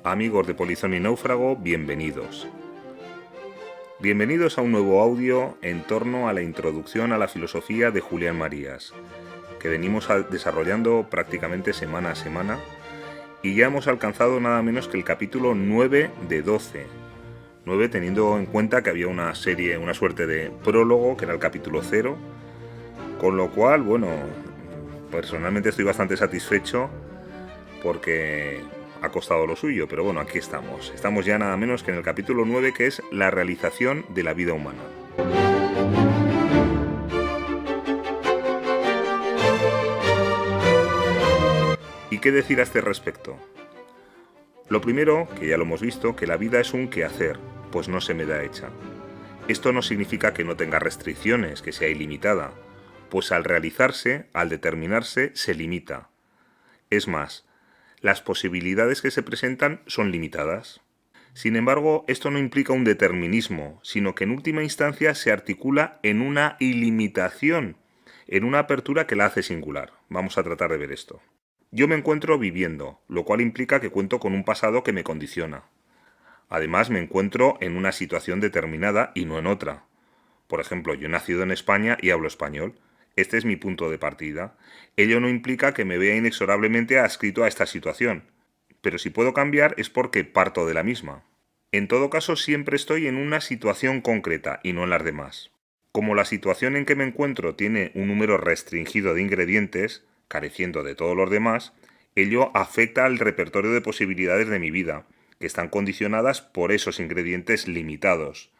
Amigos de Polizón y Náufrago, bienvenidos. Bienvenidos a un nuevo audio en torno a la introducción a la filosofía de Julián Marías, que venimos desarrollando prácticamente semana a semana, y ya hemos alcanzado nada menos que el capítulo 9 de 12. 9 teniendo en cuenta que había una suerte de prólogo, que era el capítulo 0, con lo cual, bueno, personalmente estoy bastante satisfecho porque ha costado lo suyo, pero bueno, aquí estamos. Estamos ya nada menos que en el capítulo 9, que es la realización de la vida humana. ¿Y qué decir a este respecto? Lo primero, que ya lo hemos visto, que la vida es un quehacer, pues no se me da hecha. Esto no significa que no tenga restricciones, que sea ilimitada, pues al realizarse, al determinarse, se limita. Es más, las posibilidades que se presentan son limitadas. Sin embargo, esto no implica un determinismo, sino que en última instancia se articula en una ilimitación, en una apertura que la hace singular. Vamos a tratar de ver esto. Yo me encuentro viviendo, lo cual implica que cuento con un pasado que me condiciona. Además, me encuentro en una situación determinada y no en otra. Por ejemplo, yo he nacido en España y hablo español. Este es mi punto de partida. Ello no implica que me vea inexorablemente adscrito a esta situación, pero si puedo cambiar es porque parto de la misma. En todo caso, siempre estoy en una situación concreta y no en las demás. Como la situación en que me encuentro tiene un número restringido de ingredientes, careciendo de todos los demás, ello afecta al repertorio de posibilidades de mi vida, que están condicionadas por esos ingredientes limitados,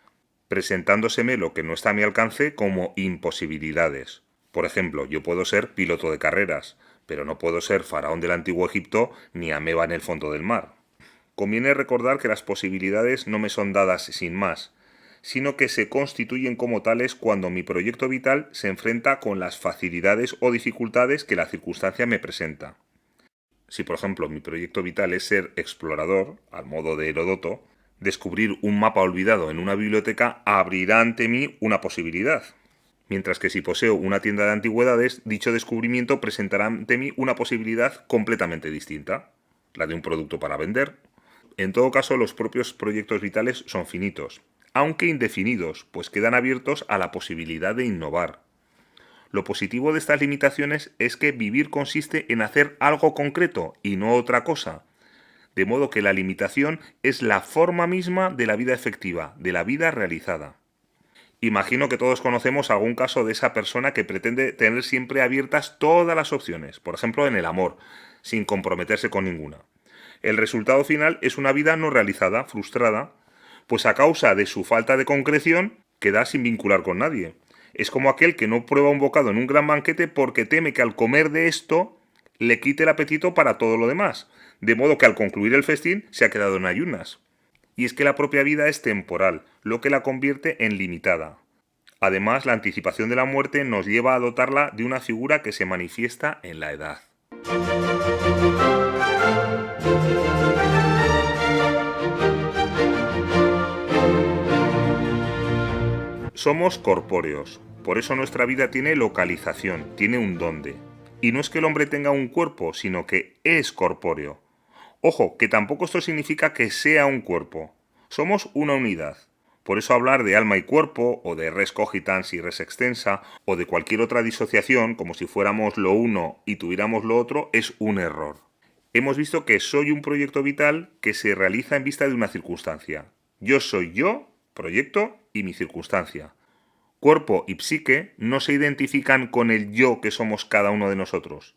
presentándoseme lo que no está a mi alcance como imposibilidades. Por ejemplo, yo puedo ser piloto de carreras, pero no puedo ser faraón del antiguo Egipto ni ameba en el fondo del mar. Conviene recordar que las posibilidades no me son dadas sin más, sino que se constituyen como tales cuando mi proyecto vital se enfrenta con las facilidades o dificultades que la circunstancia me presenta. Si, por ejemplo, mi proyecto vital es ser explorador, al modo de Heródoto, descubrir un mapa olvidado en una biblioteca abrirá ante mí una posibilidad. Mientras que si poseo una tienda de antigüedades, dicho descubrimiento presentará ante mí una posibilidad completamente distinta, la de un producto para vender. En todo caso, los propios proyectos vitales son finitos, aunque indefinidos, pues quedan abiertos a la posibilidad de innovar. Lo positivo de estas limitaciones es que vivir consiste en hacer algo concreto y no otra cosa, de modo que la limitación es la forma misma de la vida efectiva, de la vida realizada. Imagino que todos conocemos algún caso de esa persona que pretende tener siempre abiertas todas las opciones, por ejemplo en el amor, sin comprometerse con ninguna. El resultado final es una vida no realizada, frustrada, pues a causa de su falta de concreción queda sin vincular con nadie. Es como aquel que no prueba un bocado en un gran banquete porque teme que al comer de esto le quite el apetito para todo lo demás, de modo que al concluir el festín se ha quedado en ayunas. Y es que la propia vida es temporal, lo que la convierte en limitada. Además, la anticipación de la muerte nos lleva a dotarla de una figura que se manifiesta en la edad. Somos corpóreos, por eso nuestra vida tiene localización, tiene un dónde. Y no es que el hombre tenga un cuerpo, sino que es corpóreo. Ojo, que tampoco esto significa que sea un cuerpo. Somos una unidad. Por eso hablar de alma y cuerpo, o de res cogitans y res extensa, o de cualquier otra disociación, como si fuéramos lo uno y tuviéramos lo otro, es un error. Hemos visto que soy un proyecto vital que se realiza en vista de una circunstancia. Yo soy yo, proyecto, y mi circunstancia. Cuerpo y psique no se identifican con el yo que somos cada uno de nosotros.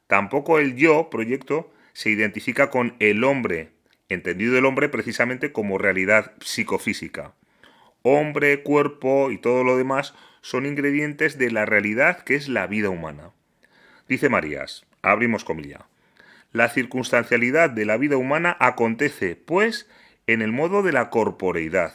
Tampoco el yo, proyecto, se identifica con el hombre, entendido el hombre precisamente como realidad psicofísica. Hombre, cuerpo y todo lo demás son ingredientes de la realidad que es la vida humana. Dice Marías, abrimos comilla, la circunstancialidad de la vida humana acontece, pues, en el modo de la corporeidad.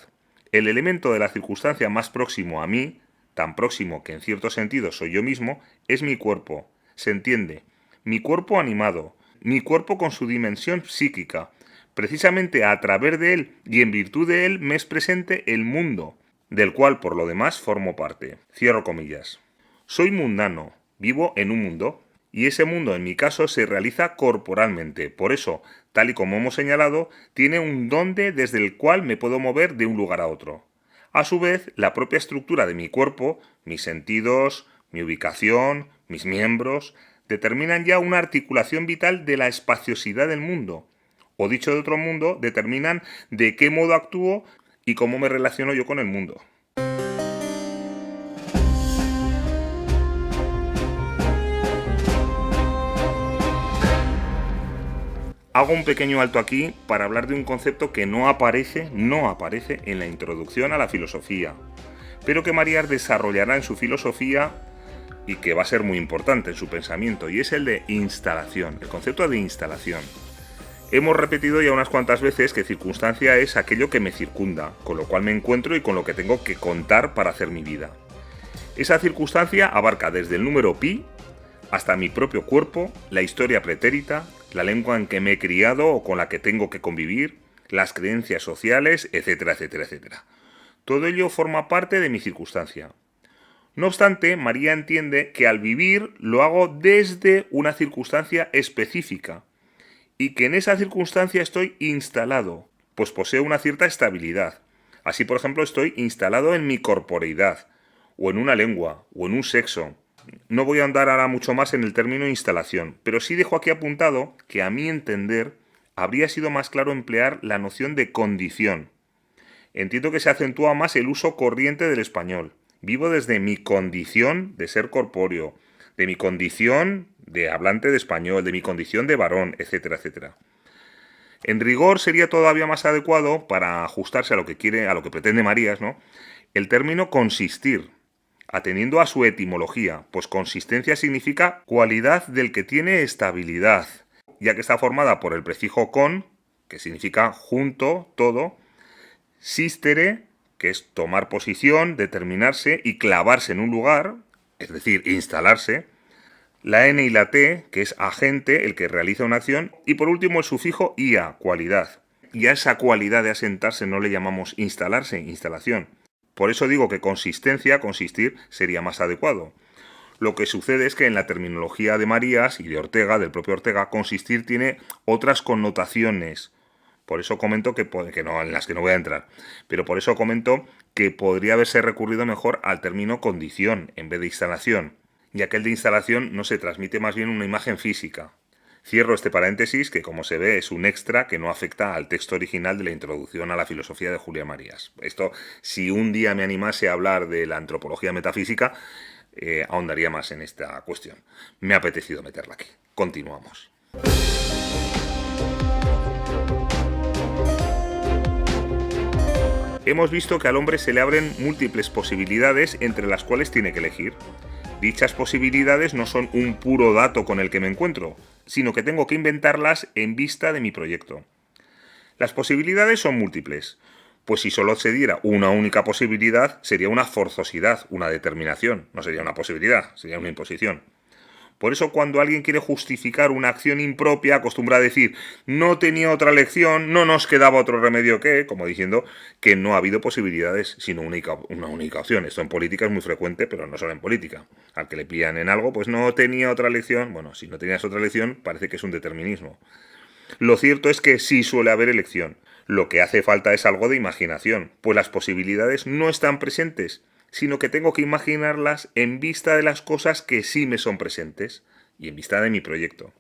El elemento de la circunstancia más próximo a mí, tan próximo que en cierto sentido soy yo mismo, es mi cuerpo. Se entiende, mi cuerpo animado, mi cuerpo con su dimensión psíquica. Precisamente a través de él y en virtud de él me es presente el mundo, del cual por lo demás formo parte. Cierro comillas. Soy mundano, vivo en un mundo, Y ese mundo, en mi caso, se realiza corporalmente. Por eso, tal y como hemos señalado, tiene un dónde desde el cual me puedo mover de un lugar a otro. A su vez, la propia estructura de mi cuerpo, mis sentidos, mi ubicación, mis miembros, determinan ya una articulación vital de la espaciosidad del mundo. O dicho de otro mundo, determinan de qué modo actúo y cómo me relaciono yo con el mundo. Hago un pequeño alto aquí para hablar de un concepto que no aparece en la introducción a la filosofía, pero que Marías desarrollará en su filosofía y que va a ser muy importante en su pensamiento, y es el de instalación, el concepto de instalación. Hemos repetido ya unas cuantas veces que circunstancia es aquello que me circunda, con lo cual me encuentro y con lo que tengo que contar para hacer mi vida. Esa circunstancia abarca desde el número pi hasta mi propio cuerpo, la historia pretérita, la lengua en que me he criado o con la que tengo que convivir, las creencias sociales, etcétera, etcétera, etcétera. Todo ello forma parte de mi circunstancia. No obstante, María entiende que al vivir lo hago desde una circunstancia específica y que en esa circunstancia estoy instalado, pues poseo una cierta estabilidad. Así, por ejemplo, estoy instalado en mi corporeidad, o en una lengua, o en un sexo. No voy a andar ahora mucho más en el término instalación, pero sí dejo aquí apuntado que a mi entender habría sido más claro emplear la noción de condición. Entiendo que se acentúa más el uso corriente del español. Vivo desde mi condición de ser corpóreo, de mi condición de hablante de español, de mi condición de varón, etcétera, etcétera. En rigor sería todavía más adecuado, para ajustarse a lo que quiere, a lo que pretende Marías, ¿no?, el término consistir, atendiendo a su etimología, pues consistencia significa cualidad del que tiene estabilidad, ya que está formada por el prefijo con, que significa junto, todo, sistere, que es tomar posición, determinarse y clavarse en un lugar, es decir, instalarse, la N y la T, que es agente, el que realiza una acción, y por último el sufijo ia, cualidad. Y a esa cualidad de asentarse no le llamamos instalarse, instalación. Por eso digo que consistencia, consistir, sería más adecuado. Lo que sucede es que en la terminología de Marías y de Ortega, del propio Ortega, consistir tiene otras connotaciones. Por eso comento que no, en las que no voy a entrar. Pero por eso comento que podría haberse recurrido mejor al término condición en vez de instalación, ya que el de instalación no se transmite más bien una imagen física. Cierro este paréntesis que, como se ve, es un extra que no afecta al texto original de la introducción a la filosofía de Julián Marías. Esto, si un día me animase a hablar de la antropología metafísica, ahondaría más en esta cuestión. Me ha apetecido meterla aquí. Continuamos. Hemos visto que al hombre se le abren múltiples posibilidades entre las cuales tiene que elegir. Dichas posibilidades no son un puro dato con el que me encuentro, sino que tengo que inventarlas en vista de mi proyecto. Las posibilidades son múltiples, pues si solo se diera una única posibilidad sería una forzosidad, una determinación, no sería una posibilidad, sería una imposición. Por eso cuando alguien quiere justificar una acción impropia acostumbra a decir no tenía otra elección, no nos quedaba otro remedio que, como diciendo que no ha habido posibilidades sino una única opción. Esto en política es muy frecuente, pero no solo en política. Al que le pillan en algo, pues no tenía otra elección. Bueno, si no tenías otra elección parece que es un determinismo. Lo cierto es que sí suele haber elección. Lo que hace falta es algo de imaginación, pues las posibilidades no están presentes, sino que tengo que imaginarlas en vista de las cosas que sí me son presentes y en vista de mi proyecto.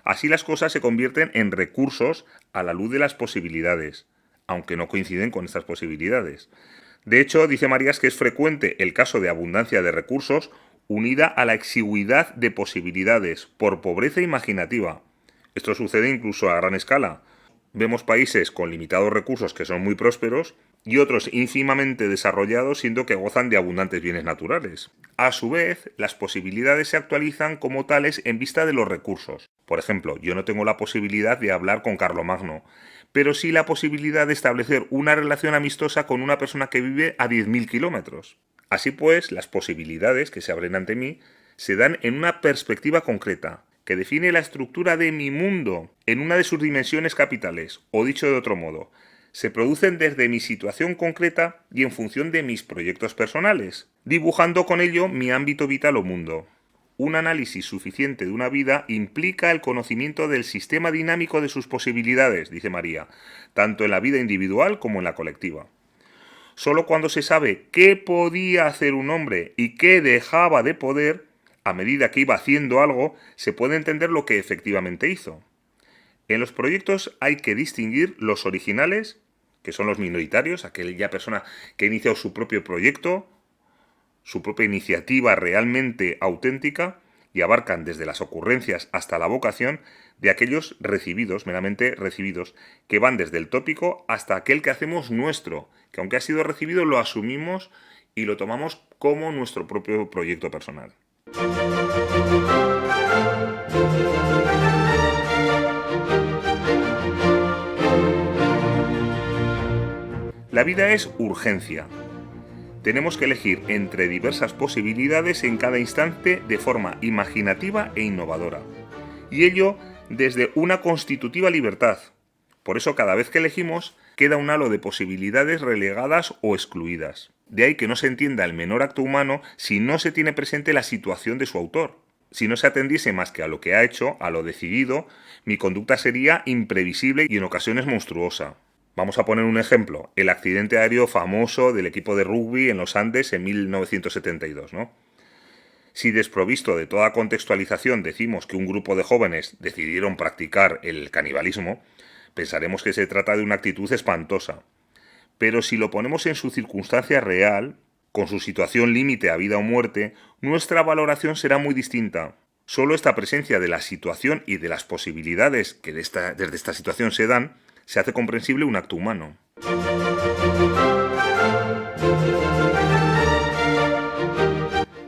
Así las cosas se convierten en recursos a la luz de las posibilidades, aunque no coinciden con estas posibilidades. De hecho, dice Marías que es frecuente el caso de abundancia de recursos unida a la exigüidad de posibilidades por pobreza imaginativa. Esto sucede incluso a gran escala. Vemos países con limitados recursos que son muy prósperos y otros ínfimamente desarrollados siendo que gozan de abundantes bienes naturales. A su vez, las posibilidades se actualizan como tales en vista de los recursos. Por ejemplo, yo no tengo la posibilidad de hablar con Carlomagno, pero sí la posibilidad de establecer una relación amistosa con una persona que vive a 10.000 kilómetros. Así pues, las posibilidades que se abren ante mí se dan en una perspectiva concreta, que define la estructura de mi mundo en una de sus dimensiones capitales, o dicho de otro modo, se producen desde mi situación concreta y en función de mis proyectos personales, dibujando con ello mi ámbito vital o mundo. un análisis suficiente de una vida implica el conocimiento del sistema dinámico de sus posibilidades, dice María, tanto en la vida individual como en la colectiva. Solo cuando se sabe qué podía hacer un hombre y qué dejaba de poder, a medida que iba haciendo algo, se puede entender lo que efectivamente hizo. En los proyectos hay que distinguir los originales, que son los minoritarios, aquella persona que ha iniciado su propio proyecto, su propia iniciativa realmente auténtica, y abarcan desde las ocurrencias hasta la vocación, de aquellos recibidos, meramente recibidos, que van desde el tópico hasta aquel que hacemos nuestro, que aunque ha sido recibido lo asumimos y lo tomamos como nuestro propio proyecto personal. La vida es urgencia. Tenemos que elegir entre diversas posibilidades en cada instante de forma imaginativa e innovadora. Y ello desde una constitutiva libertad. Por eso cada vez que elegimos queda un halo de posibilidades relegadas o excluidas. De ahí que no se entienda el menor acto humano si no se tiene presente la situación de su autor. Si no se atendiese más que a lo que ha hecho, a lo decidido, mi conducta sería imprevisible y en ocasiones monstruosa. Vamos a poner un ejemplo, el accidente aéreo famoso del equipo de rugby en los Andes en 1972, ¿no? Si desprovisto de toda contextualización decimos que un grupo de jóvenes decidieron practicar el canibalismo, pensaremos que se trata de una actitud espantosa. Pero si lo ponemos en su circunstancia real, con su situación límite a vida o muerte, nuestra valoración será muy distinta. Solo esta presencia de la situación y de las posibilidades que desde esta situación se dan, se hace comprensible un acto humano.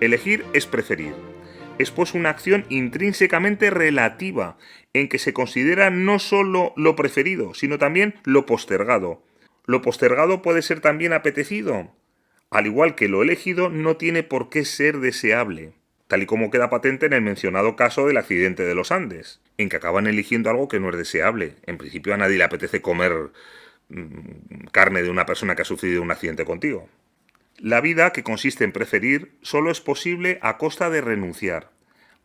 Elegir es preferir. Es pues una acción intrínsecamente relativa, en que se considera no solo lo preferido, sino también lo postergado. Lo postergado puede ser también apetecido. Al igual que lo elegido no tiene por qué ser deseable, tal y como queda patente en el mencionado caso del accidente de los Andes, en que acaban eligiendo algo que no es deseable. En principio a nadie le apetece comer carne de una persona que ha sufrido un accidente contigo. La vida, que consiste en preferir, solo es posible a costa de renunciar.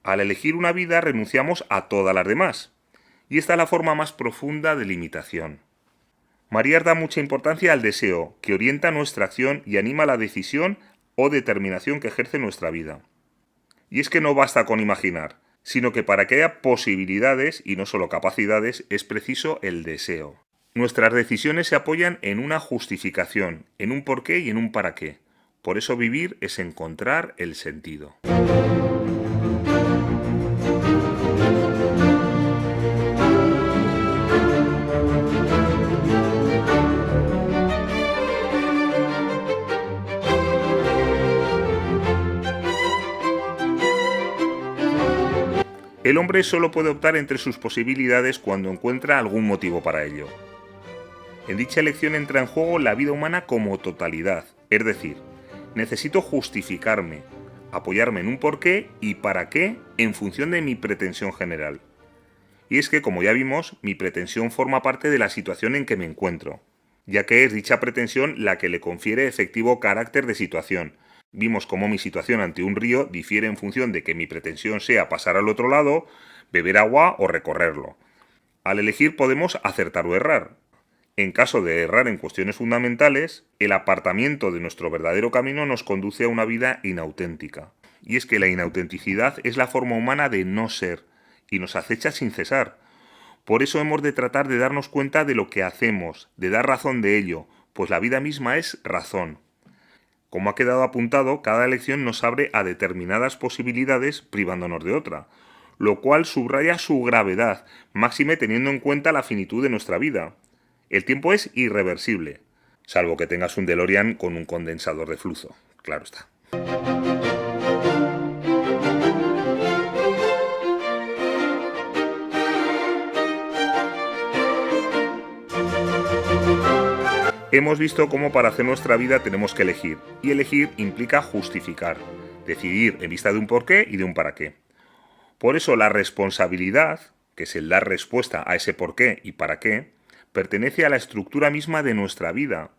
Al elegir una vida renunciamos a todas las demás. Y esta es la forma más profunda de limitación. María da mucha importancia al deseo, que orienta nuestra acción y anima la decisión o determinación que ejerce nuestra vida. Y es que no basta con imaginar, sino que para que haya posibilidades y no solo capacidades es preciso el deseo. Nuestras decisiones se apoyan en una justificación, en un porqué y en un para qué. Por eso vivir es encontrar el sentido. El hombre solo puede optar entre sus posibilidades cuando encuentra algún motivo para ello. En dicha elección entra en juego la vida humana como totalidad, es decir, necesito justificarme, apoyarme en un porqué y para qué en función de mi pretensión general. Y es que, como ya vimos, mi pretensión forma parte de la situación en que me encuentro, ya que es dicha pretensión la que le confiere efectivo carácter de situación. Vimos cómo mi situación ante un río difiere en función de que mi pretensión sea pasar al otro lado, beber agua o recorrerlo. Al elegir podemos acertar o errar. En caso de errar en cuestiones fundamentales, el apartamiento de nuestro verdadero camino nos conduce a una vida inauténtica. Y es que la inautenticidad es la forma humana de no ser, y nos acecha sin cesar. Por eso hemos de tratar de darnos cuenta de lo que hacemos, de dar razón de ello, pues la vida misma es razón. Como ha quedado apuntado, cada elección nos abre a determinadas posibilidades privándonos de otra, lo cual subraya su gravedad, máxime teniendo en cuenta la finitud de nuestra vida. El tiempo es irreversible, salvo que tengas un DeLorean con un condensador de flujo, claro está. Hemos visto cómo para hacer nuestra vida tenemos que elegir, y elegir implica justificar, decidir en vista de un porqué y de un para qué. Por eso la responsabilidad, que es el dar respuesta a ese porqué y para qué, pertenece a la estructura misma de nuestra vida.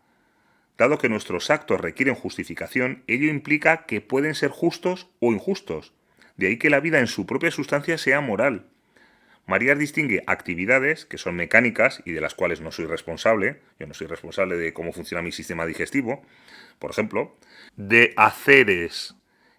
Dado que nuestros actos requieren justificación, ello implica que pueden ser justos o injustos. De ahí que la vida en su propia sustancia sea moral. Marías distingue actividades que son mecánicas y de las cuales no soy responsable, yo no soy responsable de cómo funciona mi sistema digestivo, por ejemplo, de haceres,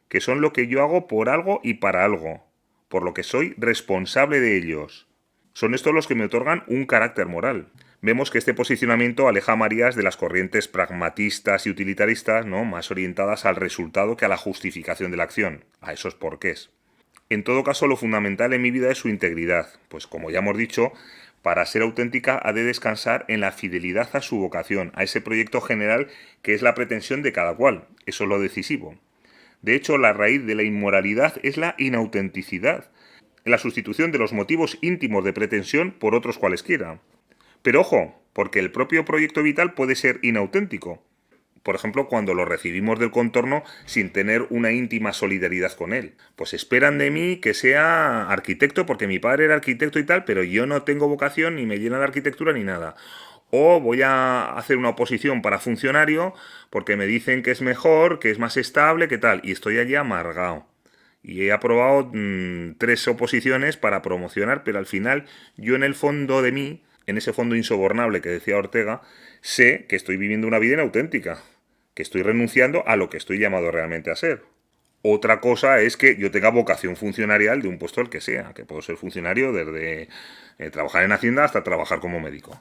que son lo que yo hago por algo y para algo, por lo que soy responsable de ellos. Son estos los que me otorgan un carácter moral. Vemos que este posicionamiento aleja a Marías de las corrientes pragmatistas y utilitaristas, ¿no?, más orientadas al resultado que a la justificación de la acción, a esos porqués. En todo caso, lo fundamental en mi vida es su integridad, pues como ya hemos dicho, para ser auténtica ha de descansar en la fidelidad a su vocación, a ese proyecto general que es la pretensión de cada cual. Eso es lo decisivo. De hecho, la raíz de la inmoralidad es la inautenticidad, la sustitución de los motivos íntimos de pretensión por otros cualesquiera. Pero ojo, porque el propio proyecto vital puede ser inauténtico. Por ejemplo, cuando lo recibimos del contorno sin tener una íntima solidaridad con él. Pues esperan de mí que sea arquitecto porque mi padre era arquitecto y tal, pero yo no tengo vocación ni me llena la arquitectura ni nada. O voy a hacer una oposición para funcionario porque me dicen que es mejor, que es más estable, que tal. Y estoy allí amargado. Y he aprobado 3 oposiciones para promocionar, pero al final yo en el fondo de mí, en ese fondo insobornable que decía Ortega, sé que estoy viviendo una vida inauténtica, que estoy renunciando a lo que estoy llamado realmente a ser. Otra cosa es que yo tenga vocación funcionarial de un puesto el que sea, que puedo ser funcionario desde trabajar en Hacienda hasta trabajar como médico.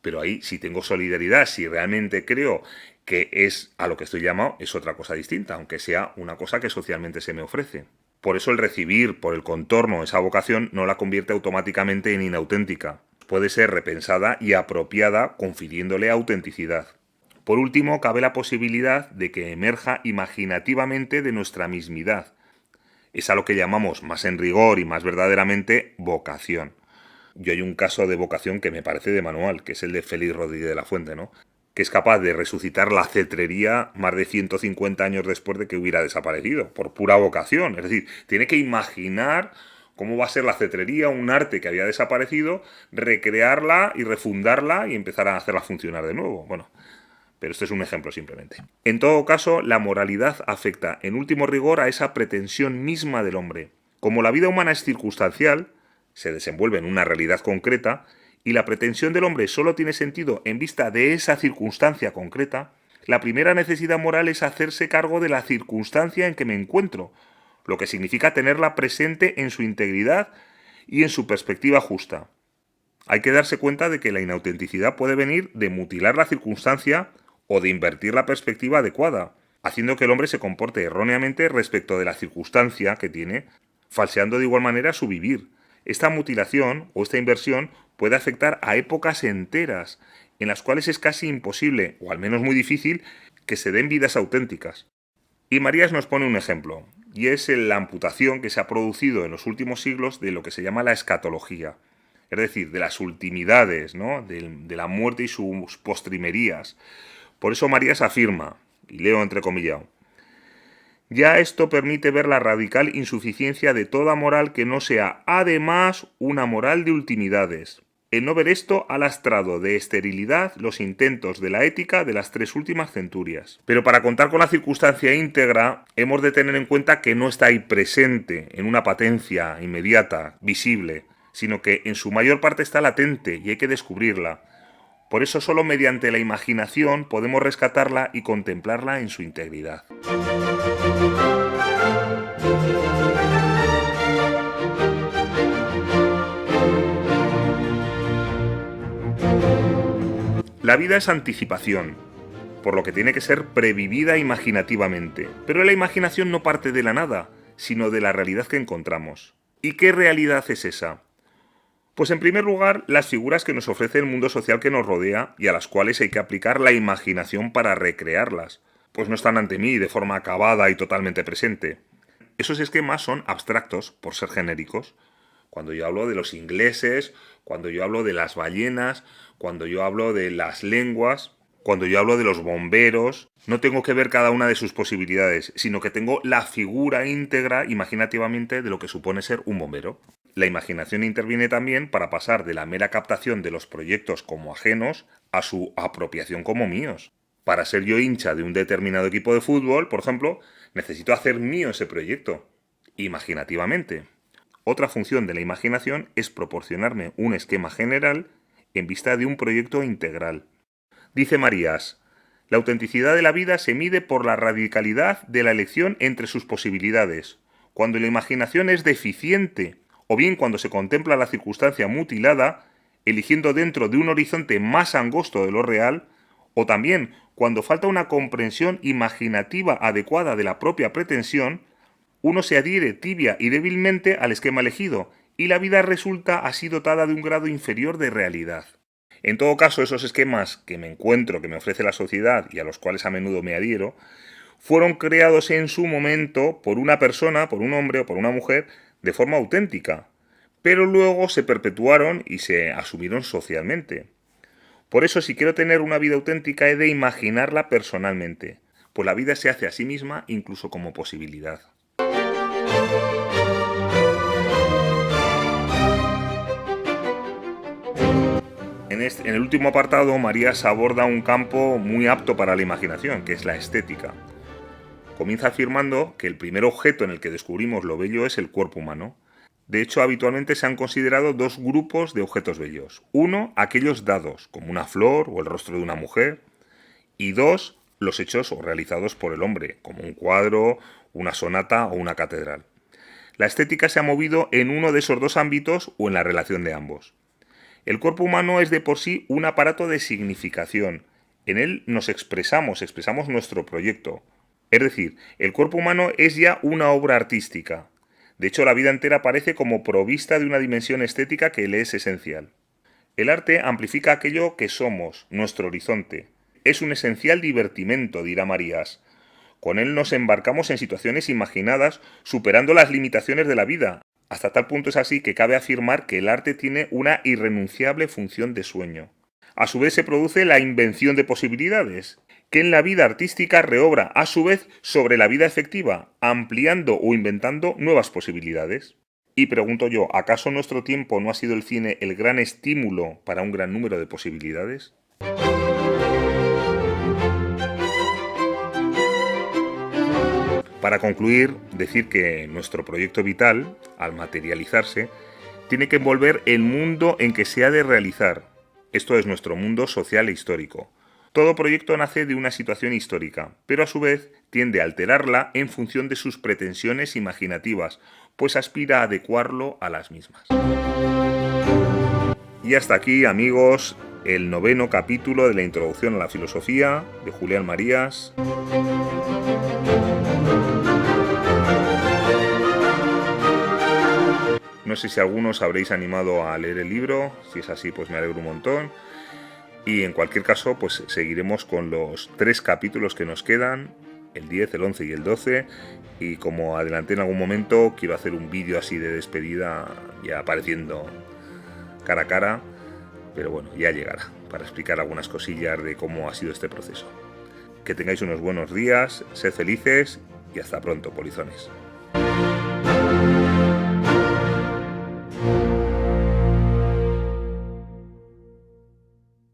Pero ahí, si tengo solidaridad, si realmente creo que es a lo que estoy llamado, es otra cosa distinta, aunque sea una cosa que socialmente se me ofrece. Por eso el recibir por el contorno esa vocación no la convierte automáticamente en inauténtica. Puede ser repensada y apropiada confiriéndole autenticidad. Por último, cabe la posibilidad de que emerja imaginativamente de nuestra mismidad. Es a lo que llamamos más en rigor y más verdaderamente vocación. Yo hay un caso de vocación que me parece de manual, que es el de Félix Rodríguez de la Fuente, ¿no?, que es capaz de resucitar la cetrería más de 150 años después de que hubiera desaparecido, por pura vocación. Es decir, tiene que imaginar cómo va a ser la cetrería, un arte que había desaparecido, recrearla y refundarla y empezar a hacerla funcionar de nuevo. Bueno, pero este es un ejemplo simplemente. En todo caso, la moralidad afecta en último rigor a esa pretensión misma del hombre. Como la vida humana es circunstancial, se desenvuelve en una realidad concreta, y la pretensión del hombre solo tiene sentido en vista de esa circunstancia concreta, la primera necesidad moral es hacerse cargo de la circunstancia en que me encuentro, lo que significa tenerla presente en su integridad y en su perspectiva justa. Hay que darse cuenta de que la inautenticidad puede venir de mutilar la circunstancia o de invertir la perspectiva adecuada, haciendo que el hombre se comporte erróneamente respecto de la circunstancia que tiene, falseando de igual manera su vivir. Esta mutilación o esta inversión puede afectar a épocas enteras, en las cuales es casi imposible, o al menos muy difícil, que se den vidas auténticas. Y Marías nos pone un ejemplo, y es la amputación que se ha producido en los últimos siglos de lo que se llama la escatología, es decir, de las ultimidades, ¿no?, de la muerte y sus postrimerías. Por eso Marías afirma, y leo entrecomillado: ya esto permite ver la radical insuficiencia de toda moral que no sea además una moral de ultimidades. El no ver esto ha lastrado de esterilidad los intentos de la ética de las 3 últimas centurias. Pero para contar con la circunstancia íntegra, hemos de tener en cuenta que no está ahí presente en una patencia inmediata, visible, sino que en su mayor parte está latente y hay que descubrirla. Por eso solo mediante la imaginación podemos rescatarla y contemplarla en su integridad. La vida es anticipación, por lo que tiene que ser previvida imaginativamente. Pero la imaginación no parte de la nada, sino de la realidad que encontramos. ¿Y qué realidad es esa? Pues en primer lugar, las figuras que nos ofrece el mundo social que nos rodea y a las cuales hay que aplicar la imaginación para recrearlas, pues no están ante mí de forma acabada y totalmente presente. Esos esquemas son abstractos por ser genéricos. Cuando yo hablo de los ingleses, cuando yo hablo de las ballenas, cuando yo hablo de las lenguas, cuando yo hablo de los bomberos, no tengo que ver cada una de sus posibilidades, sino que tengo la figura íntegra imaginativamente de lo que supone ser un bombero. La imaginación interviene también para pasar de la mera captación de los proyectos como ajenos a su apropiación como míos. Para ser yo hincha de un determinado equipo de fútbol, por ejemplo, necesito hacer mío ese proyecto. imaginativamente. Otra función de la imaginación es proporcionarme un esquema general en vista de un proyecto integral. Dice Marías, la autenticidad de la vida se mide por la radicalidad de la elección entre sus posibilidades. Cuando la imaginación es deficiente, o bien cuando se contempla la circunstancia mutilada, eligiendo dentro de un horizonte más angosto de lo real, o también cuando falta una comprensión imaginativa adecuada de la propia pretensión, uno se adhiere tibia y débilmente al esquema elegido, y la vida resulta así dotada de un grado inferior de realidad. En todo caso, esos esquemas que me encuentro, que me ofrece la sociedad y a los cuales a menudo me adhiero, fueron creados en su momento por una persona, por un hombre o por una mujer, de forma auténtica, pero luego se perpetuaron y se asumieron socialmente. Por eso, si quiero tener una vida auténtica, he de imaginarla personalmente, pues la vida se hace a sí misma incluso como posibilidad. En el último apartado, Marías aborda un campo muy apto para la imaginación, que es la estética. Comienza afirmando que el primer objeto en el que descubrimos lo bello es el cuerpo humano. De hecho, habitualmente se han considerado dos grupos de objetos bellos. Uno, aquellos dados, como una flor o el rostro de una mujer. Y dos, los hechos o realizados por el hombre, como un cuadro, una sonata o una catedral. La estética se ha movido en uno de esos dos ámbitos o en la relación de ambos. El cuerpo humano es de por sí un aparato de significación. En él nos expresamos nuestro proyecto. Es decir, el cuerpo humano es ya una obra artística. De hecho, la vida entera parece como provista de una dimensión estética que le es esencial. El arte amplifica aquello que somos, nuestro horizonte. Es un esencial divertimento, dirá Marías. Con él nos embarcamos en situaciones imaginadas, superando las limitaciones de la vida. Hasta tal punto es así que cabe afirmar que el arte tiene una irrenunciable función de sueño. A su vez se produce la invención de posibilidades, que en la vida artística reobra a su vez sobre la vida efectiva, ampliando o inventando nuevas posibilidades. Y pregunto yo, ¿acaso nuestro tiempo no ha sido el cine el gran estímulo para un gran número de posibilidades? Para concluir, decir que nuestro proyecto vital, al materializarse, tiene que envolver el mundo en que se ha de realizar. Esto es nuestro mundo social e histórico. Todo proyecto nace de una situación histórica, pero a su vez tiende a alterarla en función de sus pretensiones imaginativas, pues aspira a adecuarlo a las mismas. Y hasta aquí, amigos, el 9º capítulo de la Introducción a la Filosofía de Julián Marías. No sé si algunos habréis animado a leer el libro, si es así pues me alegro un montón. Y en cualquier caso pues seguiremos con los 3 capítulos que nos quedan, el 10, el 11 y el 12. Y como adelanté en algún momento, quiero hacer un vídeo así de despedida, ya apareciendo cara a cara. Pero bueno, ya llegará, para explicar algunas cosillas de cómo ha sido este proceso. Que tengáis unos buenos días, sed felices y hasta pronto, polizones.